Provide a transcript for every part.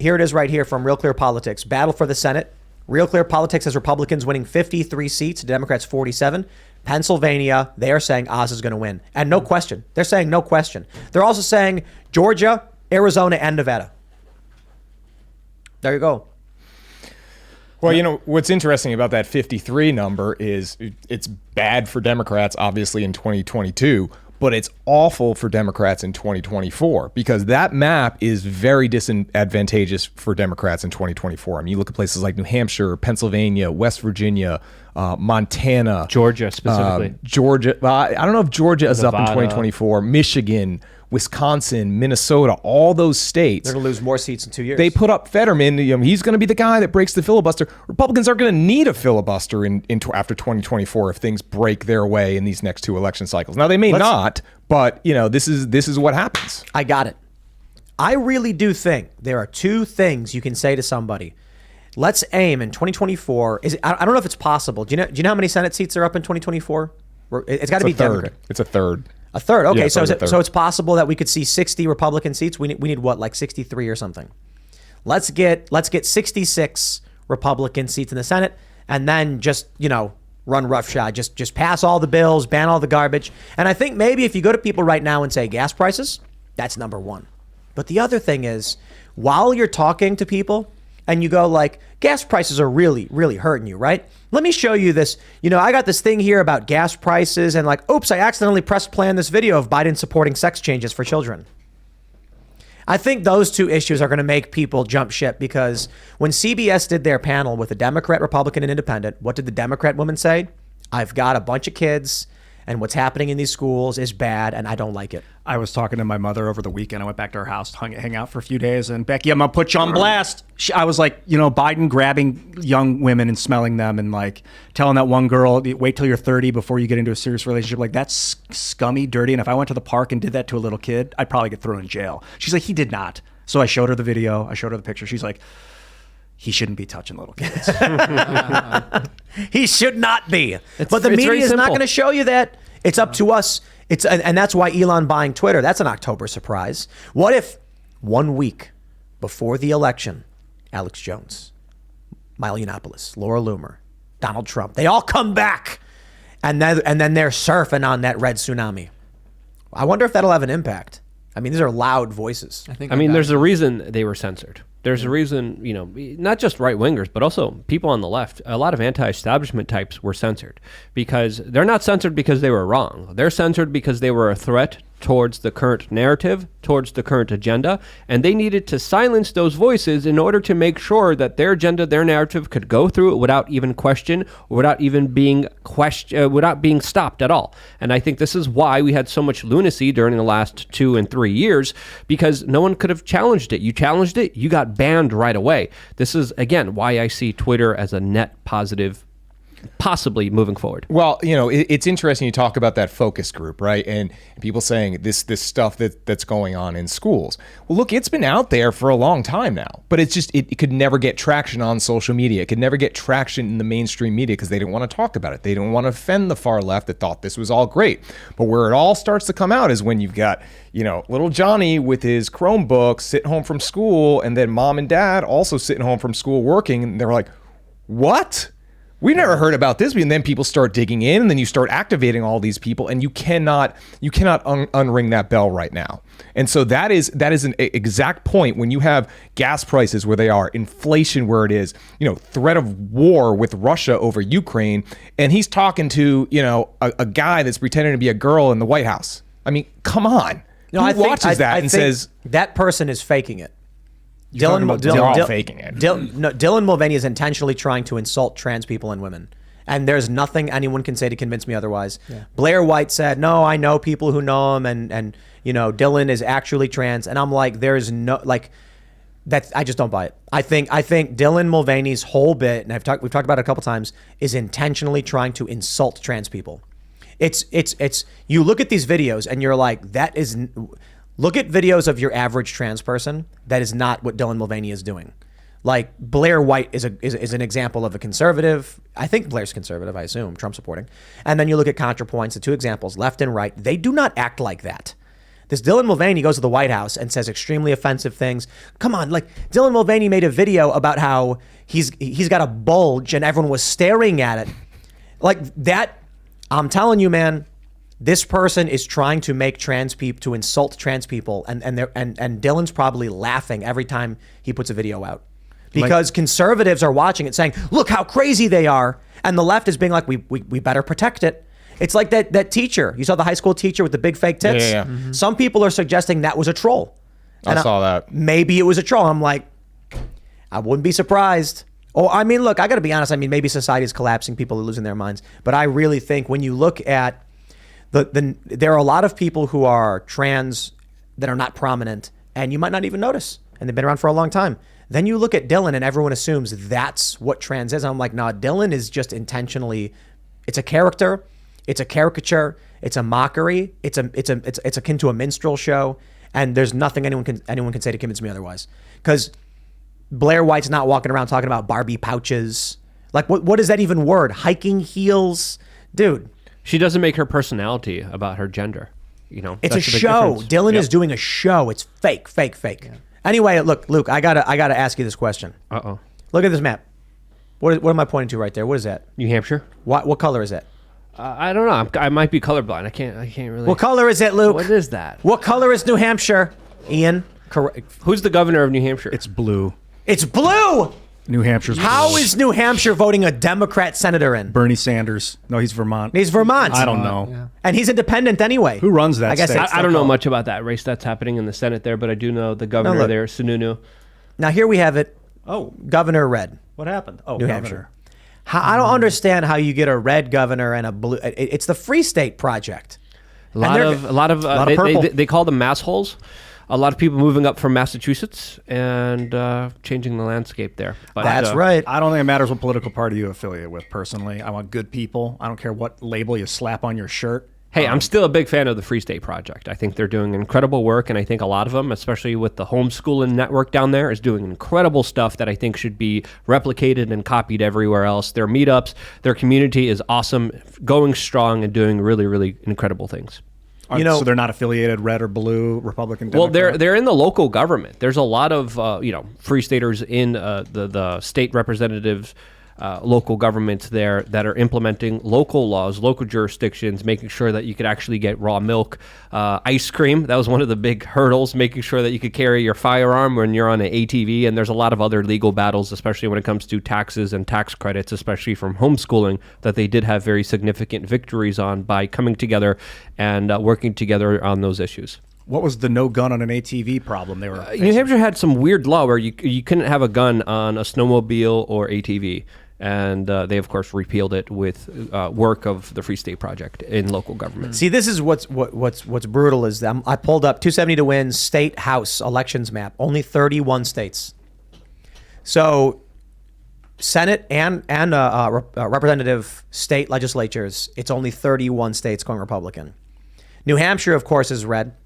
Here it is right here from Real Clear Politics. Battle for the Senate. Real Clear Politics has Republicans winning 53 seats, Democrats 47. Pennsylvania, they are saying Oz is going to win. And no question. They're saying no question. They're also saying Georgia, Arizona, and Nevada. There you go. Well, what's interesting about that 53 number is it's bad for Democrats, obviously, in 2022. But it's awful for Democrats in 2024 because that map is very disadvantageous for Democrats in 2024. I mean, you look at places like New Hampshire, Pennsylvania, West Virginia, Montana. Georgia, specifically. Georgia. I don't know if Georgia is Nevada. up in 2024. Michigan, Wisconsin, Minnesota, all those states. They're going to lose more seats in 2 years. They put up Fetterman. He's going to be the guy that breaks the filibuster. Republicans aren't going to need a filibuster after 2024 if things break their way in these next two election cycles. Now, they may not, but this is what happens. I got it. I really do think there are two things you can say to somebody. Let's aim in 2024. I don't know if it's possible. Do you know how many Senate seats are up in 2024? It's got to be Democrat. It's a third. A third. Okay, Yeah, so it's possible that we could see 60 Republican seats. We need what, like 63 or something. Let's get 66 Republican seats in the Senate, and then just run roughshod. Just pass all the bills, ban all the garbage. And I think maybe if you go to people right now and say gas prices, that's number one. But the other thing is, while you're talking to people and you go like, gas prices are really, really hurting you, right? Let me show you this. I got this thing here about gas prices and like, oops, I accidentally pressed play on this video of Biden supporting sex changes for children. I think those two issues are going to make people jump ship because when CBS did their panel with a Democrat, Republican, and Independent, what did the Democrat woman say? I've got a bunch of kids and what's happening in these schools is bad and I don't like it. I was talking to my mother over the weekend. I went back to her house, hang out for a few days, and Becky, I'm gonna put you on blast. I was like, Biden grabbing young women and smelling them and like telling that one girl, wait till you're 30 before you get into a serious relationship. Like that's scummy, dirty. And if I went to the park and did that to a little kid, I'd probably get thrown in jail. She's like, he did not. So I showed her the video. I showed her the picture. She's like, he shouldn't be touching little kids. He should not be. But the media is not going to show you that. It's up to us. And that's why Elon buying Twitter, that's an October surprise. What if 1 week before the election, Alex Jones, Milo Yiannopoulos, Laura Loomer, Donald Trump, they all come back and then they're surfing on that red tsunami. I wonder if that'll have an impact. I mean, these are loud voices. I mean, there's a reason they were censored. There's a reason, not just right-wingers, but also people on the left. A lot of anti-establishment types were censored because they're not censored because they were wrong. They're censored because they were a threat towards the current narrative, towards the current agenda, and they needed to silence those voices in order to make sure that their agenda, their narrative could go through it without even question, or without even being without being stopped at all. And I think this is why we had so much lunacy during the last 2 and 3 years, because no one could have challenged it. You challenged it, you got banned right away. This is, again, why I see Twitter as a net positive, possibly moving forward. Well, it's interesting you talk about that focus group, right? And people saying this stuff that's going on in schools. Well, look, it's been out there for a long time now, but it's just, it could never get traction on social media. It could never get traction in the mainstream media because they didn't want to talk about it. They didn't want to offend the far left that thought this was all great. But where it all starts to come out is when you've got, little Johnny with his Chromebook sitting home from school, and then mom and dad also sitting home from school working, and they're like, what? We never heard about this. And then people start digging in, and then you start activating all these people, and you cannot unring that bell right now. And so that is an exact point when you have gas prices where they are, inflation where it is, threat of war with Russia over Ukraine, and he's talking to, a guy that's pretending to be a girl in the White House. I mean, come on. Who watches that and says that person is faking it? They're all faking it. Dylan Mulvaney is intentionally trying to insult trans people and women. And there's nothing anyone can say to convince me otherwise. Yeah. Blair White said, no, I know people who know him, and Dylan is actually trans. And I'm like, there's no, like, that, I just don't buy it. I think Dylan Mulvaney's whole bit, and we've talked about it a couple times, is intentionally trying to insult trans people. It's you look at these videos and you're like, look at videos of your average trans person. That is not what Dylan Mulvaney is doing. Like, Blair White is an example of a conservative. I think Blair's conservative, I assume, Trump supporting. And then you look at ContraPoints, the two examples, left and right. They do not act like that. This Dylan Mulvaney goes to the White House and says extremely offensive things. Come on, like Dylan Mulvaney made a video about how he's got a bulge and everyone was staring at it. Like that, I'm telling you, man, this person is trying to make to insult trans people, and Dylan's probably laughing every time he puts a video out. Because conservatives are watching it saying, look how crazy they are. And the left is being like, we better protect it. It's like that teacher. You saw the high school teacher with the big fake tits? Yeah. Mm-hmm. Some people are suggesting that was a troll. I saw that. Maybe it was a troll. I'm like, I wouldn't be surprised. Oh, I mean, look, I got to be honest. I mean, maybe society is collapsing. People are losing their minds. But I really think when you look at there are a lot of people who are trans that are not prominent and you might not even notice. And they've been around for a long time. Then you look at Dylan and everyone assumes that's what trans is. And I'm like, no, Dylan is just intentionally, it's a character. It's a caricature. It's a mockery. It's akin to a minstrel show, and there's nothing anyone can say to convince me otherwise. Because Blair White's not walking around talking about Barbie pouches. Like, what is that even word? Hiking heels, dude. She doesn't make her personality about her gender. You know, It's a that's the big show. difference. Dylan is doing a show. It's fake. Yeah. Anyway, look, Luke, I gotta ask you this question. Uh-oh. Look at this map. What am I pointing to right there? What is that? New Hampshire? What color is that? I don't know. I might be colorblind. I can't really. What color is it, Luke? What is that? What color is New Hampshire? Ian? Correct. Who's the governor of New Hampshire? It's blue. It's blue! New Hampshire's How blue. is New Hampshire voting a Democrat senator in? Bernie Sanders? No, he's Vermont. He's Vermont. I don't know. Yeah. And he's independent anyway. Who runs that I guess state? I don't know much about that race that's happening in the Senate there, but I do know the governor look. there, Sununu. Now here we have it. Oh, Governor red. what happened? Oh, New Hampshire. I don't understand how you get a red governor and a blue. It's the Free State Project. A lot of purple. they call them mass holes. A lot of people moving up from Massachusetts and changing the landscape there. But, That's right. I don't think it matters what political party you affiliate with, personally. I want good people. I don't care what label you slap on your shirt. Hey, I'm still a big fan of the Free State Project. I think they're doing incredible work, and I think a lot of them, especially with the homeschooling network down there, is doing incredible stuff that I think should be replicated and copied everywhere else. Their meetups, their community is awesome, going strong and doing really, really incredible things. So they're not affiliated red or blue, Republican, Well, Democrat? they're in the local government. There's a lot of Free Staters in the state representatives. Local governments there that are implementing local laws, local jurisdictions, making sure that you could actually get raw milk, ice cream. That was one of the big hurdles, making sure that you could carry your firearm when you're on an ATV. And there's a lot of other legal battles, especially when it comes to taxes and tax credits, especially from homeschooling, that they did have very significant victories on by coming together and working together on those issues. What was the no gun on an ATV problem they were facing? New Hampshire had some weird law where you couldn't have a gun on a snowmobile or ATV. And they, of course, repealed it with work of the Free State Project in local government. See, this is what's brutal is that I pulled up 270 to win state house elections map. Only 31 states. So Senate and representative state legislatures, it's only 31 states going Republican. New Hampshire, of course, is red.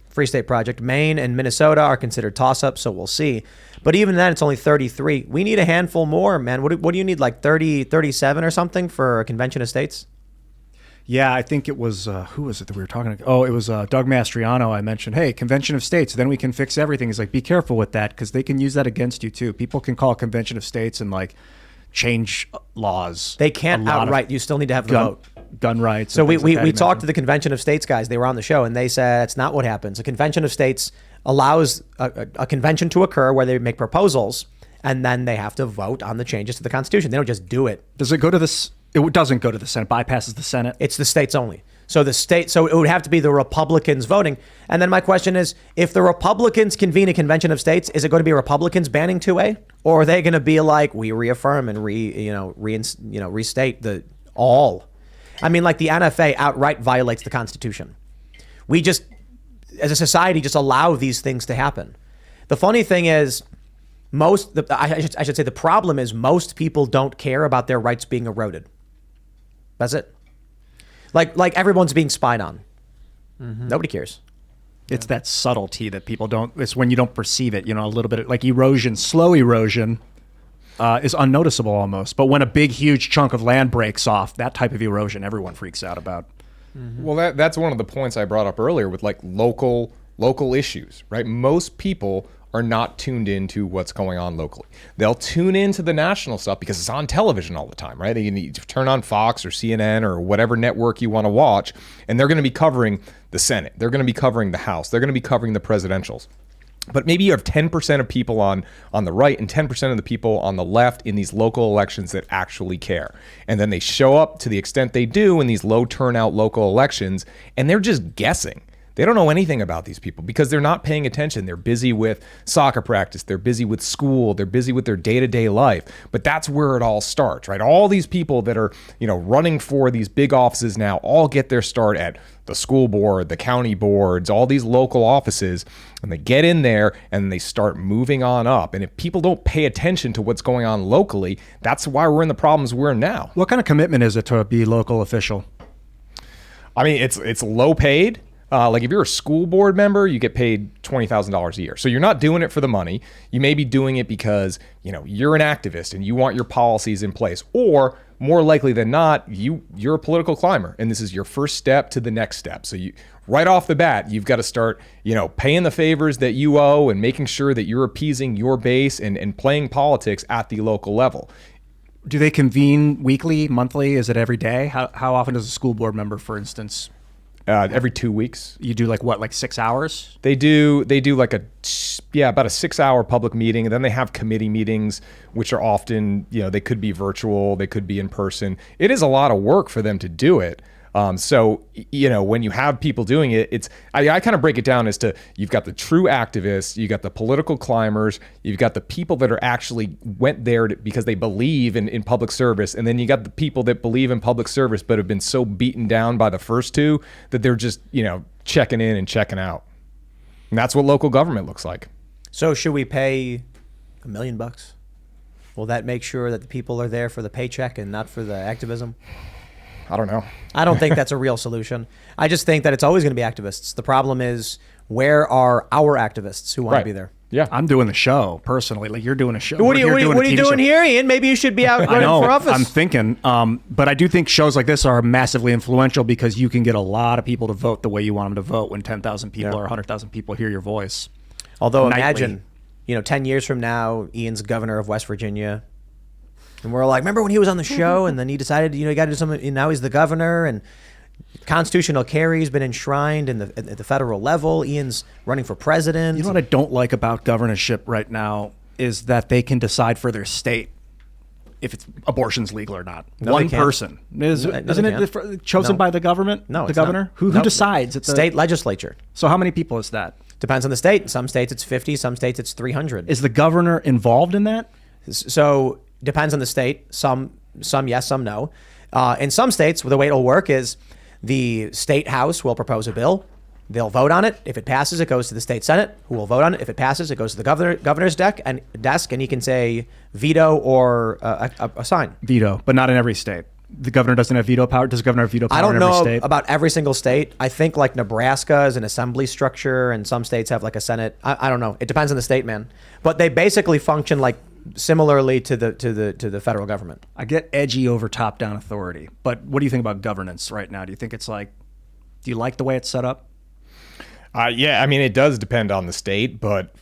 Free State Project. Maine and Minnesota are considered toss-ups, so we'll see. But even then, it's only 33. We need a handful more, man. What do you need, like 30, 37 or something for a convention of states? Yeah, I think it was, who was it that we were talking to? Oh, it was Doug Mastriano. I mentioned, hey, convention of states, then we can fix everything. He's like, be careful with that because they can use that against you too. People can call a convention of states and like change laws. They can't outright. You still need to have the vote. Gun rights. So we talked to the Convention of States guys. They were on the show, and they said that's not what happens. A Convention of States allows a convention to occur where they make proposals, and then they have to vote on the changes to the Constitution. They don't just do it. Does it go to this? It doesn't go to the Senate. Bypasses the Senate. It's the states only. So it would have to be the Republicans voting. And then my question is, if the Republicans convene a Convention of States, is it going to be Republicans banning 2A, or are they going to be like, we reaffirm and restate the all? I mean, like the NFA outright violates the Constitution. We just, as a society, just allow these things to happen. The funny thing is, I should say the problem is most people don't care about their rights being eroded. That's it. Like everyone's being spied on. Mm-hmm. Nobody cares. It's that subtlety that people don't, it's when you don't perceive it, a little bit like erosion, slow erosion. Is unnoticeable almost. But when a big, huge chunk of land breaks off, that type of erosion, everyone freaks out about. Well, that's one of the points I brought up earlier with like local local issues, right? Most people are not tuned into what's going on locally. They'll tune into the national stuff because it's on television all the time, right? They need to turn on Fox or CNN or whatever network you want to watch, and they're going to be covering the Senate. They're going to be covering the House. They're going to be covering the presidentials. But maybe you have 10% of people on the right and 10% of the people on the left in these local elections that actually care. And then they show up to the extent they do in these low turnout local elections, and they're just guessing. They don't know anything about these people because they're not paying attention. They're busy with soccer practice. They're busy with school. They're busy with their day-to-day life. But that's where it all starts, right? All these people that are, running for these big offices now all get their start at the school board, the county boards, all these local offices, and they get in there and they start moving on up. And if people don't pay attention to what's going on locally, that's why we're in the problems we're in now. What kind of commitment is it to be local official? I mean, it's low paid. Like if you're a school board member, you get paid $20,000 a year. So you're not doing it for the money. You may be doing it because, you're an activist and you want your policies in place. Or more likely than not, you're a political climber and this is your first step to the next step. So you right off the bat, you've got to start, paying the favors that you owe and making sure that you're appeasing your base and playing politics at the local level. Do they convene weekly, monthly? Is it every day? How often does a school board member, for instance? Every 2 weeks. You do like 6 hours? They do like about a 6-hour public meeting. And then they have committee meetings, which are often, they could be virtual, they could be in person. It is a lot of work for them to do it. So, when you have people doing it, I kind of break it down as to, you've got the true activists, you got the political climbers, you've got the people that are actually went there because they believe in public service. And then you got the people that believe in public service, but have been so beaten down by the first two that they're just, checking in and checking out. And that's what local government looks like. So should we pay $1 million? Will that make sure that the people are there for the paycheck and not for the activism? I don't know. I don't think that's a real solution. I just think that it's always going to be activists. The problem is, where are our activists who want to be there? Yeah, I'm doing the show personally. Like you're doing a show. What are you doing here, Ian? Maybe you should be out running for office. I'm thinking, but I do think shows like this are massively influential because you can get a lot of people to vote the way you want them to vote when 10,000 people or 100,000 people hear your voice. Although nightly. Imagine, 10 years from now, Ian's governor of West Virginia. And we're like, remember when he was on the show and then he decided, he got to do something, and now he's the governor and constitutional carry's been enshrined at the federal level. Ian's running for president. You know what I don't like about governorship right now is that they can decide for their state if abortion's legal or not. No, One person. Isn't it chosen by the government? No, the it's governor? not. Who decides? It's state legislature. So how many people is that? Depends on the state. In some states it's 50, some states it's 300. Is the governor involved in that? So depends on the state. Some yes, some no. In some states, the way it'll work is the state house will propose a bill. They'll vote on it. If it passes, it goes to the state senate, who will vote on it. If it passes, it goes to the governor's desk, and he can say veto or assign. Veto, but not in every state. The governor doesn't have veto power. Does the governor have veto power in every state? I don't know about every single state. I think like Nebraska is an assembly structure, and some states have like a senate. I don't know. It depends on the state, man. But they basically function like similarly to the federal government. I get edgy over top-down authority, but what do you think about governance right now? Do you think it's do you like the way it's set up? Yeah, I mean, it does depend on the state, but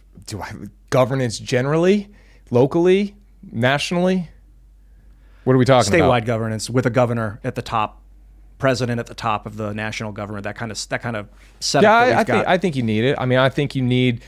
governance generally, locally, nationally? What are we talking about? Statewide governance with a governor at the top, president at the top of the national government, that kind of setup. Yeah, I think you need it. I mean, I think you need,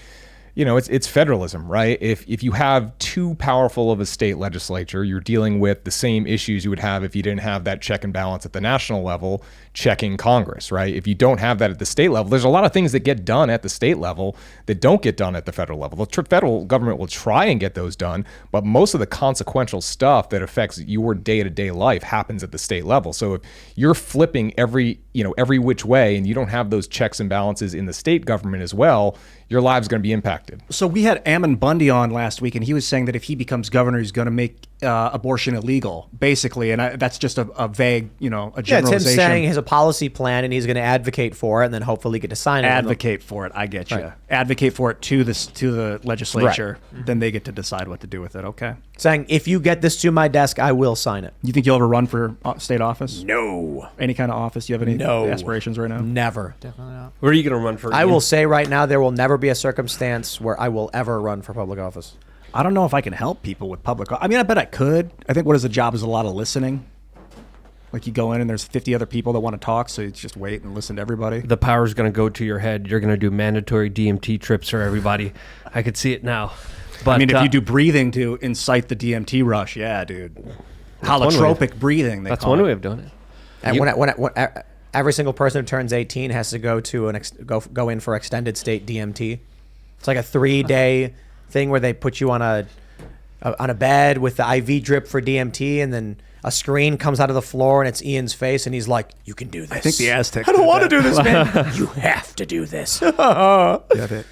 it's federalism, right? If you have too powerful of a state legislature, you're dealing with the same issues you would have if you didn't have that check and balance at the national level checking Congress, right? If you don't have that at the state level, there's a lot of things that get done at the state level that don't get done at the federal level. The federal government will try and get those done, but most of the consequential stuff that affects your day-to-day life happens at the state level. So if you're flipping every which way and you don't have those checks and balances in the state government as well, your live's going to be impacted. So we had Ammon Bundy on last week, and he was saying that if he becomes governor, he's going to make abortion illegal, basically, and that's just a vague, a Yeah, Tim's generalization. saying he has a policy plan and he's going to advocate for it, and then hopefully get to sign it. Advocate for it. I get you. Right. Advocate for it to the legislature. Then they get to decide what to do with it. Okay. Saying, if you get this to my desk, I will sign it. You think you'll ever run for state office? No. Any kind of office? Do you have any No. aspirations right now? Never. Definitely not. Where are you going to run for? I will say right now, there will never be a circumstance where I will ever run for public office. I don't know if I can help people with public. I mean, I bet I could. I think what is the job is a lot of listening. Like you go in and there's 50 other people that want to talk, so you just wait and listen to everybody. The power's going to go to your head. You're going to do mandatory DMT trips for everybody. I could see it now. But I mean, if you do breathing to incite the DMT rush, yeah, dude. Holotropic breathing. that's call one it. way of doing it. And when every single person who turns 18 has to go to go in for extended state DMT. It's like a 3-day thing where they put you on a bed with the IV drip for DMT, and then a screen comes out of the floor and it's Ian's face, and he's like, "You can do this." I think the Aztecs. I don't did want to that. do this, man. You have to do this. Yeah,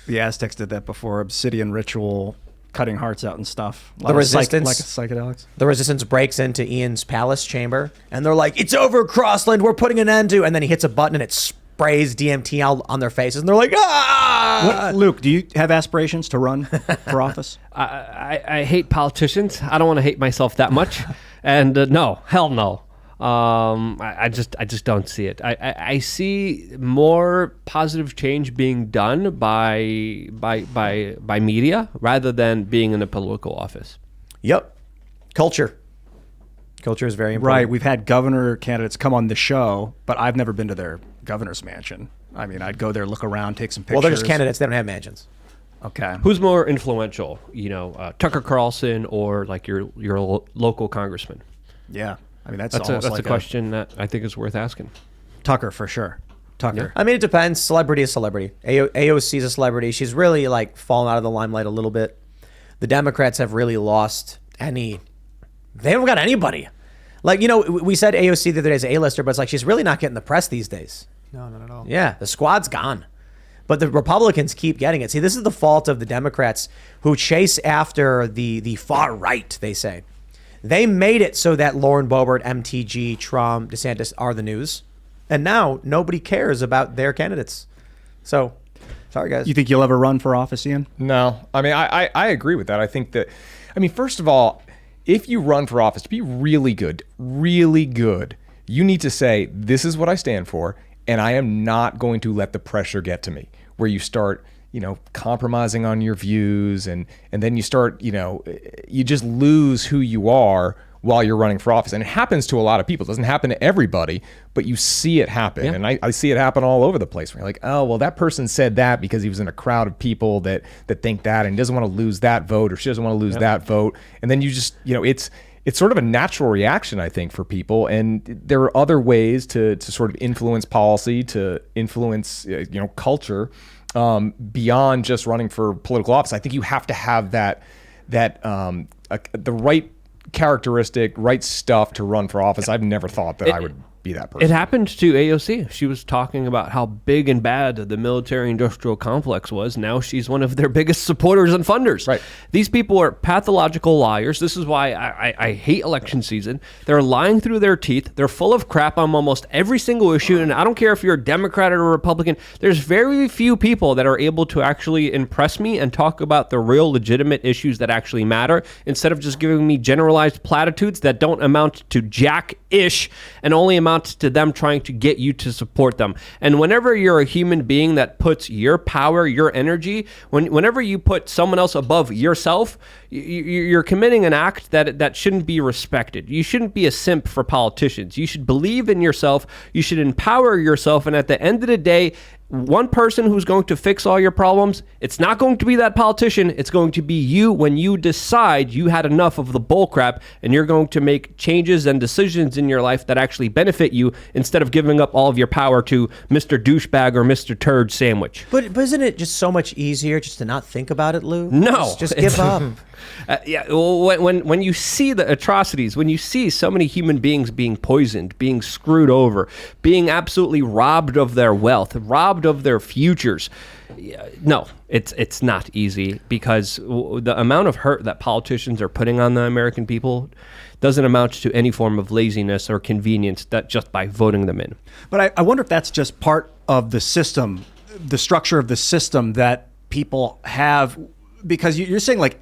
the Aztecs did that before. Obsidian ritual, cutting hearts out and stuff. A lot The of resistance. like psychedelics. The resistance breaks into Ian's palace chamber, and they're like, "It's over, Crossland. We're putting an end to." And then he hits a button, and it sprays DMT out on their faces, and they're like, "Ah!" Luke, do you have aspirations to run for office? I hate politicians. I don't want to hate myself that much. And no, hell no. I just don't see it. I see more positive change being done by media rather than being in a political office. Yep. Culture is very important. Right. We've had governor candidates come on the show, but I've never been to their governor's mansion. I mean, I'd go there, look around, take some pictures. Well, they're just candidates. They don't have mansions. Okay. Who's more influential? Tucker Carlson or like your local congressman? Yeah. I mean, that's That's almost a question that I think is worth asking. Tucker for sure. Tucker. I mean, it depends. Celebrity is celebrity. AOC is a celebrity. She's really like fallen out of the limelight a little bit. The Democrats have really lost any. They haven't got anybody. Like, we said AOC the other day is an A-lister, but it's like she's really not getting the press these days. No, not at all. Yeah, the squad's gone. But the Republicans keep getting it. See, this is the fault of the Democrats who chase after the far right, they say. They made it so that Lauren Boebert, MTG, Trump, DeSantis are the news. And now nobody cares about their candidates. So, sorry, guys. You think you'll ever run for office, Ian? No, I mean, I agree with that. I think that, first of all, if you run for office, to be really good, you need to say, this is what I stand for, and I am not going to let the pressure get to me, where you start, compromising on your views, and then you start, you just lose who you are while you're running for office. And it happens to a lot of people. It doesn't happen to everybody, but you see it happen. Yeah. And I see it happen all over the place, where you're like, oh, well, that person said that because he was in a crowd of people that think that, and he doesn't want to lose that vote, or she doesn't want to lose that vote. And then you just, it's sort of a natural reaction, I think, for people. And there are other ways to sort of influence policy, to influence, culture, beyond just running for political office. I think you have to have the right characteristic, right stuff to run for office. I've never thought that I would be that person. It happened to AOC. She was talking about how big and bad the military-industrial complex was. Now she's one of their biggest supporters and funders. Right. These people are pathological liars. This is why I hate election season. They're lying through their teeth. They're full of crap on almost every single issue. And I don't care if you're a Democrat or a Republican. There's very few people that are able to actually impress me and talk about the real legitimate issues that actually matter, instead of just giving me generalized platitudes that don't amount to jack-ish and only amount to them trying to get you to support them. And whenever you're a human being that puts your power, your energy, whenever you put someone else above yourself, you're committing an act that shouldn't be respected. You shouldn't be a simp for politicians. You should believe in yourself. You should empower yourself. And at the end of the day, one person who's going to fix all your problems, it's not going to be that politician. It's going to be you, when you decide you had enough of the bullcrap and you're going to make changes and decisions in your life that actually benefit you, instead of giving up all of your power to Mr. Douchebag or Mr. Turd Sandwich. But isn't it just so much easier just to not think about it, Lou? No. Just give up. Yeah, well, when you see the atrocities, when you see so many human beings being poisoned, being screwed over, being absolutely robbed of their wealth, robbed of their futures, no, it's not easy, because the amount of hurt that politicians are putting on the American people doesn't amount to any form of laziness or convenience that just by voting them in. But I wonder if that's just part of the system, the structure of the system that people have, because you're saying like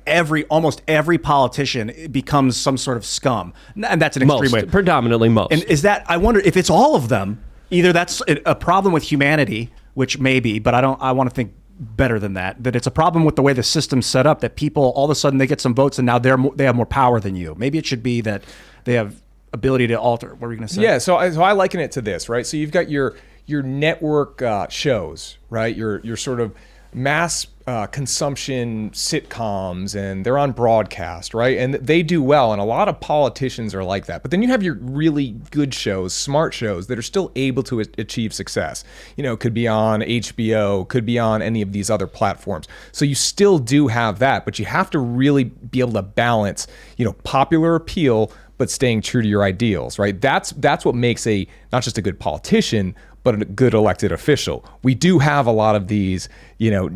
almost every politician becomes some sort of scum, and that's an extreme way. Predominantly most. And is that, I wonder if it's all of them, either that's a problem with humanity, which may be, but I want to think better than that it's a problem with the way the system's set up, that people all of a sudden they get some votes and now they have more power than you. Maybe it should be that they have ability to alter. What were you going to say? Yeah, so I liken it to this, right? So you've got your network shows, right? Your sort of mass consumption sitcoms, and they're on broadcast, right? And they do well, and a lot of politicians are like that. But then you have your really good shows, smart shows, that are still able to achieve success. You know, could be on HBO, could be on any of these other platforms. So you still do have that, but you have to really be able to balance, popular appeal, but staying true to your ideals, right? That's what makes not just a good politician, but a good elected official. We do have a lot of these,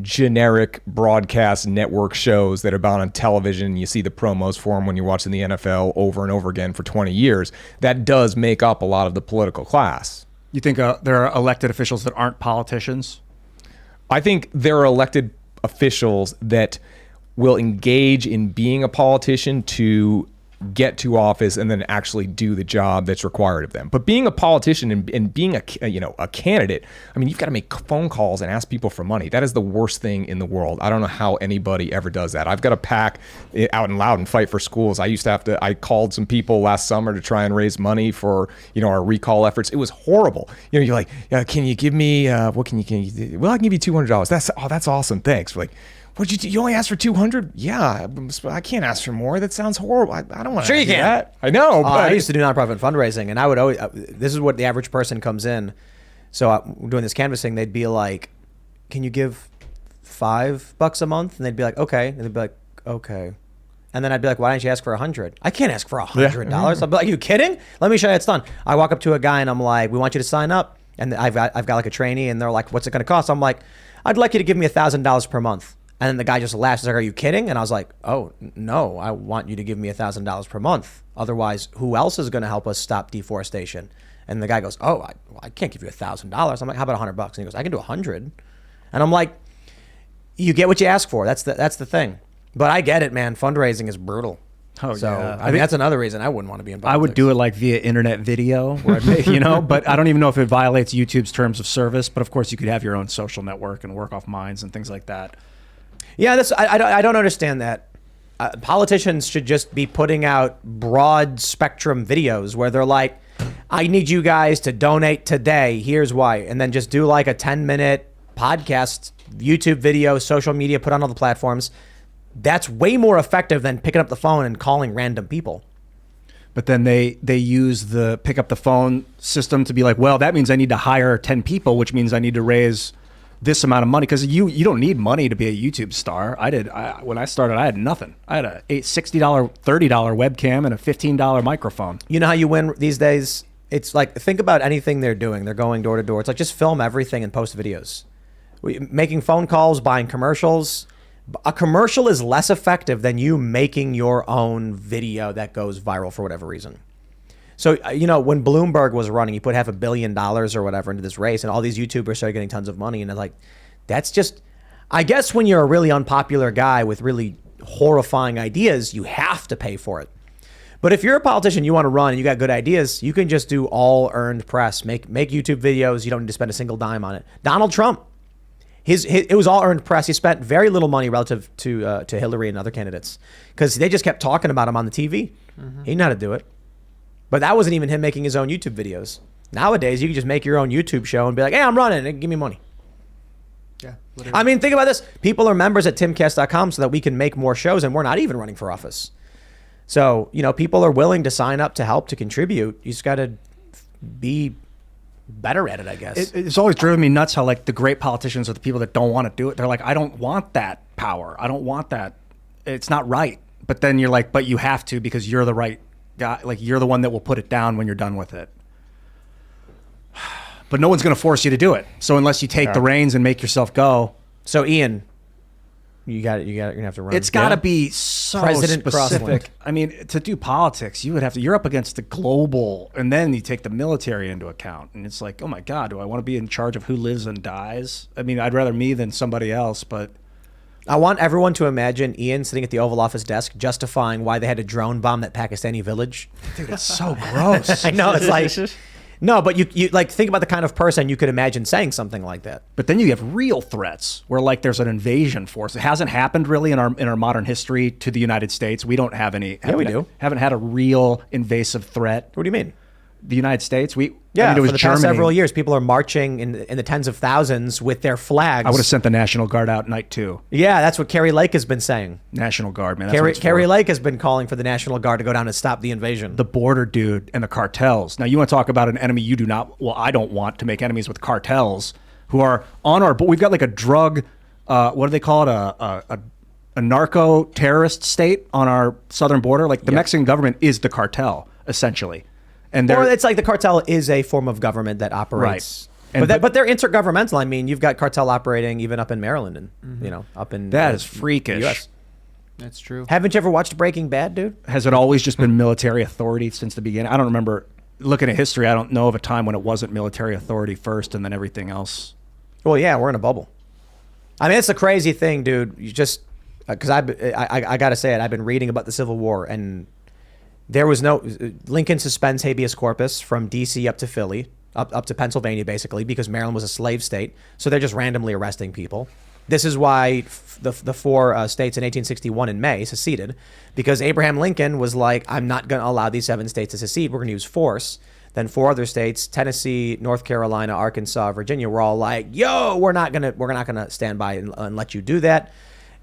generic broadcast network shows that are about on television. You see the promos for them when you're watching the NFL over and over again for 20 years. That does make up a lot of the political class. You think there are elected officials that aren't politicians? I think there are elected officials that will engage in being a politician to get to office and then actually do the job that's required of them. But being a politician and being a candidate, I mean, you've got to make phone calls and ask people for money. That is the worst thing in the world. I don't know how anybody ever does that. I've got to pack out and loud and fight for schools. I called some people last summer to try and raise money for, our recall efforts. It was horrible. You're like, can you give me, what can you do? Well, I can give you $200. That's awesome. Thanks. We're like, what'd you do? You only asked for 200? Yeah, I can't ask for more. That sounds horrible. I don't want to do that. I know. But I used to do nonprofit fundraising, and I would always, this is what the average person comes in. So doing this canvassing, they'd be like, can you give $5 a month? And they'd be like, okay. And they'd be like, okay. And then I'd be like, why don't you ask for 100? I can't ask for $100. I'd be like, are you kidding? Let me show you it's done. I walk up to a guy and I'm like, we want you to sign up. And I've got like a trainee, and they're like, what's it going to cost? I'm like, I'd like you to give me $1,000 per month. And then the guy just laughs. He's like, are you kidding? And I was like, oh, no, I want you to give me $1,000 per month. Otherwise, who else is going to help us stop deforestation? And the guy goes, oh, I can't give you $1,000. I'm like, how about $100? And he goes, I can do 100. And I'm like, you get what you ask for. That's the thing. But I get it, man. Fundraising is brutal. Oh, so, yeah. I mean, that's another reason I wouldn't want to be in politics. I would do it like via internet video, where but I don't even know if it violates YouTube's terms of service. But of course, you could have your own social network and work off mines and things like that. Yeah, I don't understand that. Politicians should just be putting out broad spectrum videos where they're like, I need you guys to donate today. Here's why. And then just do like a 10-minute podcast, YouTube video, social media, put on all the platforms. That's way more effective than picking up the phone and calling random people. But then they use the pick up the phone system to be like, well, that means I need to hire 10 people, which means I need to raise this amount of money, because you don't need money to be a YouTube star. When I started, I had nothing. I had a $60, $30 webcam and a $15 microphone. You know how you win these days? It's like, think about anything they're doing. They're going door to door. It's like, just film everything and post videos. Making phone calls, buying commercials. A commercial is less effective than you making your own video that goes viral for whatever reason. So, when Bloomberg was running, he put $500 million or whatever into this race, and all these YouTubers started getting tons of money. And they're like, that's just, I guess when you're a really unpopular guy with really horrifying ideas, you have to pay for it. But if you're a politician, you want to run and you got good ideas, you can just do all earned press, make YouTube videos. You don't need to spend a single dime on it. Donald Trump, it was all earned press. He spent very little money relative to Hillary and other candidates, because they just kept talking about him on the TV. Mm-hmm. He knew how to do it. But that wasn't even him making his own YouTube videos. Nowadays, you can just make your own YouTube show and be like, hey, I'm running, and give me money. Yeah. I mean, think about this. People are members at timcast.com so that we can make more shows, and we're not even running for office. So, people are willing to sign up to help, to contribute. You just got to be better at it, I guess. It's always driven me nuts how, like, the great politicians are the people that don't want to do it. They're like, I don't want that power. I don't want that. It's not right. but then you're like, but you have to because you're the right guy. Like you're the one that will put it down when you're done with it. But no one's going to force you to do it. So unless you take the reins and make yourself go. So Ian, you're gonna have to run. It's got to be so President specific. Crossland. I mean, to do politics, you're up against the global, and then you take the military into account. And it's like, oh my God, do I want to be in charge of who lives and dies? I mean, I'd rather me than somebody else, but... I want everyone to imagine Ian sitting at the Oval Office desk justifying why they had to drone bomb that Pakistani village. Dude, it's so gross. I know, it's like... No, but you like think about the kind of person you could imagine saying something like that. But then you have real threats where like there's an invasion force. It hasn't happened really in our modern history to the United States. We don't have any. Yeah, we do. Haven't had a real invasive threat. What do you mean? The United States. It For was the Germany. past several years, people are marching in the tens of thousands with their flags. I would have sent the National Guard out night two. Yeah, that's what Carrie Lake has been saying. National Guard, man. That's what it's Carrie for. Lake has been calling for the National Guard to go down and stop the invasion. The border dude and the cartels. Now you want to talk about an enemy you do not. Well, I don't want to make enemies with cartels who are on our. But we've got like a drug. What do they call it? A narco terrorist state on our southern border. Like the Mexican government is the cartel essentially. And Or it's like the cartel is a form of government that operates. Right. But they're intergovernmental. I mean, you've got cartel operating even up in Maryland and, up in... that is freakish. US. That's true. Haven't you ever watched Breaking Bad, dude? Has it always just been military authority since the beginning? I don't remember. Looking at history, I don't know of a time when it wasn't military authority first and then everything else. Well, yeah, we're in a bubble. I mean, it's a crazy thing, dude. You just... Because I got to say it. I've been reading about the Civil War, and there was no... Lincoln suspends habeas corpus from D.C. up to Philly, up to Pennsylvania, basically, because Maryland was a slave state. So they're just randomly arresting people. This is why the four states in 1861 in May seceded, because Abraham Lincoln was like, I'm not going to allow these 7 states to secede. We're going to use force. Then 4 other states, Tennessee, North Carolina, Arkansas, Virginia, were all like, yo, we're not gonna stand by and let you do that.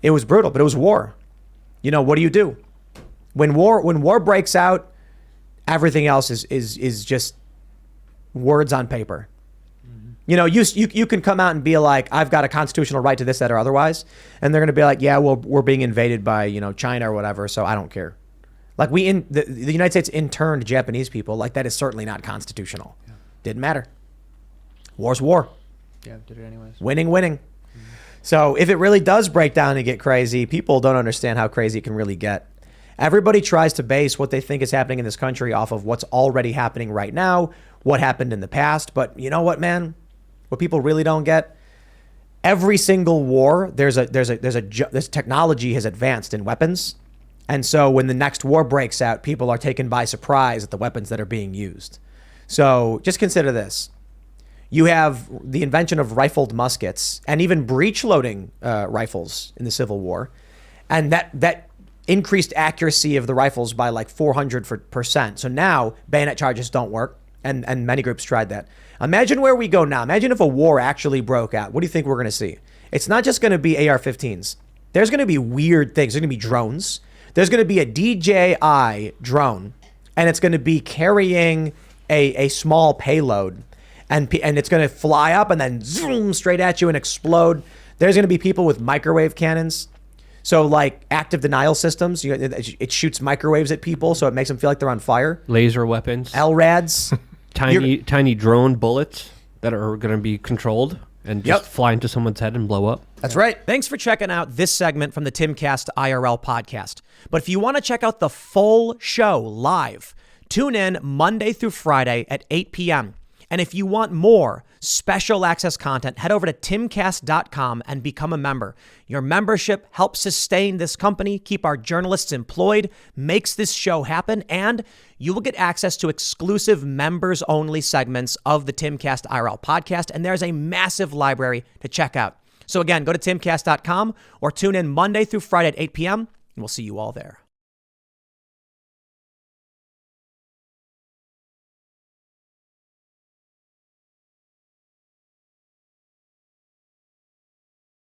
It was brutal, but it was war. You know, what do? When war breaks out, everything else is just words on paper. You know, you can come out and be like, I've got a constitutional right to this, that, or otherwise, and they're going to be like, yeah, well, we're being invaded by, China or whatever, so I don't care. Like the United States interned Japanese people. Like, that is certainly not constitutional. Yeah. Didn't matter. War's war. Yeah, did it anyways. Winning. So if it really does break down and get crazy, people don't understand how crazy it can really get. Everybody tries to base what they think is happening in this country off of what's already happening right now, what happened in the past. But you know what, man? What people really don't get, every single war, this technology has advanced in weapons. And so when the next war breaks out, people are taken by surprise at the weapons that are being used. So just consider this. You have the invention of rifled muskets and even breech loading rifles in the Civil War. And that increased accuracy of the rifles by like 400%. So now bayonet charges don't work. And many groups tried that. Imagine where we go now. Imagine if a war actually broke out. What do you think we're going to see? It's not just going to be AR-15s. There's going to be weird things. There's going to be drones. There's going to be a DJI drone, and it's going to be carrying a small payload, and it's going to fly up and then zoom straight at you and explode. There's going to be people with microwave cannons. So like active denial systems, it shoots microwaves at people, so it makes them feel like they're on fire. Laser weapons. LRADs. Tiny drone bullets that are going to be controlled and just fly into someone's head and blow up. That's right. Thanks for checking out this segment from the Timcast IRL podcast. But if you want to check out the full show live, tune in Monday through Friday at 8 p.m. And if you want more special access content, head over to timcast.com and become a member. Your membership helps sustain this company, keep our journalists employed, makes this show happen, and you will get access to exclusive members-only segments of the Timcast IRL podcast, and there's a massive library to check out. So again, go to timcast.com or tune in Monday through Friday at 8 p.m., and we'll see you all there.